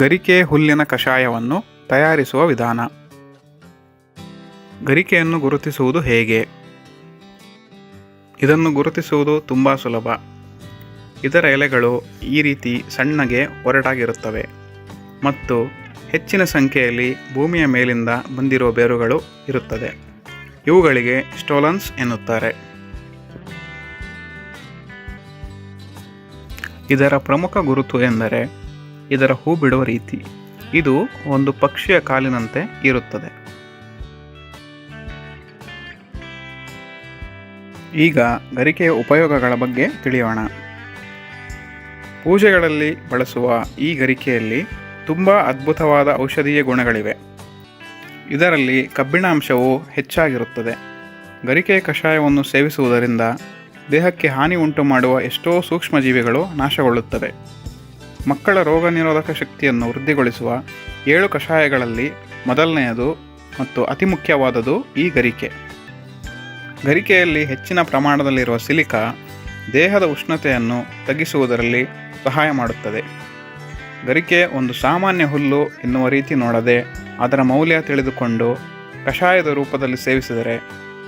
ಗರಿಕೆ ಹುಲ್ಲಿನ ಕಷಾಯವನ್ನು ತಯಾರಿಸುವ ವಿಧಾನ. ಗರಿಕೆಯನ್ನು ಗುರುತಿಸುವುದು ಹೇಗೆ? ಇದನ್ನು ಗುರುತಿಸುವುದು ತುಂಬ ಸುಲಭ. ಇದರ ಎಲೆಗಳು ಈ ರೀತಿ ಸಣ್ಣಗೆ ಒರಟಾಗಿರುತ್ತವೆ ಮತ್ತು ಹೆಚ್ಚಿನ ಸಂಖ್ಯೆಯಲ್ಲಿ ಭೂಮಿಯ ಮೇಲಿಂದ ಬಂದಿರುವ ಬೇರುಗಳು ಇರುತ್ತದೆ. ಇವುಗಳಿಗೆ ಸ್ಟೋಲನ್ಸ್ ಎನ್ನುತ್ತಾರೆ. ಇದರ ಪ್ರಮುಖ ಗುರುತು ಎಂದರೆ ಇದರ ಹೂ ಬಿಡುವ ರೀತಿ. ಇದು ಒಂದು ಪಕ್ಷಿಯ ಕಾಲಿನಂತೆ ಇರುತ್ತದೆ. ಈಗ ಗರಿಕೆಯ ಉಪಯೋಗಗಳ ಬಗ್ಗೆ ತಿಳಿಯೋಣ. ಪೂಜೆಗಳಲ್ಲಿ ಬಳಸುವ ಈ ಗರಿಕೆಯಲ್ಲಿ ತುಂಬ ಅದ್ಭುತವಾದ ಔಷಧೀಯ ಗುಣಗಳಿವೆ. ಇದರಲ್ಲಿ ಕಬ್ಬಿಣಾಂಶವು ಹೆಚ್ಚಾಗಿರುತ್ತದೆ. ಗರಿಕೆಯ ಕಷಾಯವನ್ನು ಸೇವಿಸುವುದರಿಂದ ದೇಹಕ್ಕೆ ಹಾನಿ ಉಂಟು ಮಾಡುವ ಎಷ್ಟೋ ಸೂಕ್ಷ್ಮಜೀವಿಗಳು ನಾಶಗೊಳ್ಳುತ್ತವೆ. ಮಕ್ಕಳ ರೋಗ ನಿರೋಧಕ ಶಕ್ತಿಯನ್ನು ವೃದ್ಧಿಗೊಳಿಸುವ 7 ಕಷಾಯಗಳಲ್ಲಿ ಮೊದಲನೆಯದು ಮತ್ತು ಅತಿ ಮುಖ್ಯವಾದುದು ಈ ಗರಿಕೆ. ಗರಿಕೆಯಲ್ಲಿ ಹೆಚ್ಚಿನ ಪ್ರಮಾಣದಲ್ಲಿರುವ ಸಿಲಿಕಾ ದೇಹದ ಉಷ್ಣತೆಯನ್ನು ತಗ್ಗಿಸುವುದರಲ್ಲಿ ಸಹಾಯ ಮಾಡುತ್ತದೆ. ಗರಿಕೆ ಒಂದು ಸಾಮಾನ್ಯ ಹುಲ್ಲು ಎನ್ನುವ ರೀತಿ ನೋಡದೆ ಅದರ ಮೌಲ್ಯ ತಿಳಿದುಕೊಂಡು ಕಷಾಯದ ರೂಪದಲ್ಲಿ ಸೇವಿಸಿದರೆ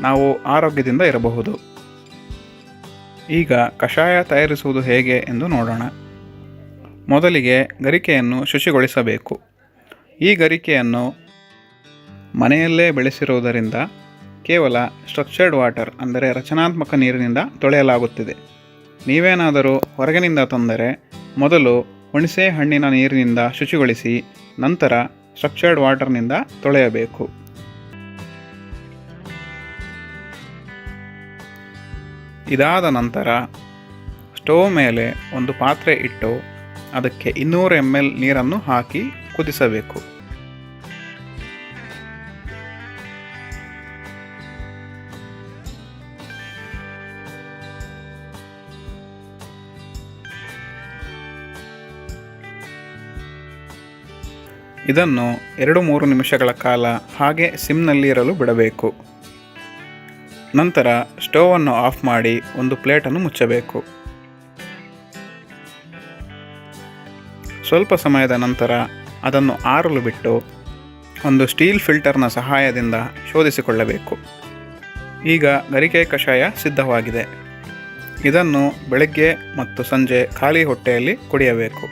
ನಾವು ಆರೋಗ್ಯದಿಂದ ಇರಬಹುದು. ಈಗ ಕಷಾಯ ತಯಾರಿಸುವುದು ಹೇಗೆ ಎಂದು ನೋಡೋಣ. ಮೊದಲಿಗೆ ಗರಿಕೆಯನ್ನು ಶುಚಿಗೊಳಿಸಬೇಕು. ಈ ಗರಿಕೆಯನ್ನು ಮನೆಯಲ್ಲೇ ಬೆಳೆಸಿರುವುದರಿಂದ ಕೇವಲ ಸ್ಟ್ರಕ್ಚರ್ಡ್ ವಾಟರ್ ಅಂದರೆ ರಚನಾತ್ಮಕ ನೀರಿನಿಂದ ತೊಳೆಯಲಾಗುತ್ತಿದೆ. ನೀವೇನಾದರೂ ಹೊರಗಿನಿಂದ ತಂದರೆ ಮೊದಲು ಹುಣಸೆ ಹಣ್ಣಿನ ನೀರಿನಿಂದ ಶುಚಿಗೊಳಿಸಿ ನಂತರ ಸ್ಟ್ರಕ್ಚರ್ಡ್ ವಾಟರ್ನಿಂದ ತೊಳೆಯಬೇಕು. ಇದಾದ ನಂತರ ಸ್ಟೋವ್ ಮೇಲೆ ಒಂದು ಪಾತ್ರೆ ಇಟ್ಟು ಅದಕ್ಕೆ 200 ml ನೀರನ್ನು ಹಾಕಿ ಕುದಿಸಬೇಕು. ಇದನ್ನು 2-3 ನಿಮಿಷಗಳ ಕಾಲ ಹಾಗೆ ಸಿಮ್ನಲ್ಲಿ ಇರಲು ಬಿಡಬೇಕು. ನಂತರ ಸ್ಟೋವನ್ನು ಆಫ್ ಮಾಡಿ ಒಂದು ಪ್ಲೇಟನ್ನು ಮುಚ್ಚಬೇಕು. ಸ್ವಲ್ಪ ಸಮಯದ ನಂತರ ಅದನ್ನು ಆರಲು ಬಿಟ್ಟು ಒಂದು ಸ್ಟೀಲ್ ಫಿಲ್ಟರ್ನ ಸಹಾಯದಿಂದ ಶೋಧಿಸಿಕೊಳ್ಳಬೇಕು. ಈಗ ಗರಿಕೆ ಕಷಾಯ ಸಿದ್ಧವಾಗಿದೆ. ಇದನ್ನು ಬೆಳಗ್ಗೆ ಮತ್ತು ಸಂಜೆ ಖಾಲಿ ಹೊಟ್ಟೆಯಲ್ಲಿ ಕುಡಿಯಬೇಕು.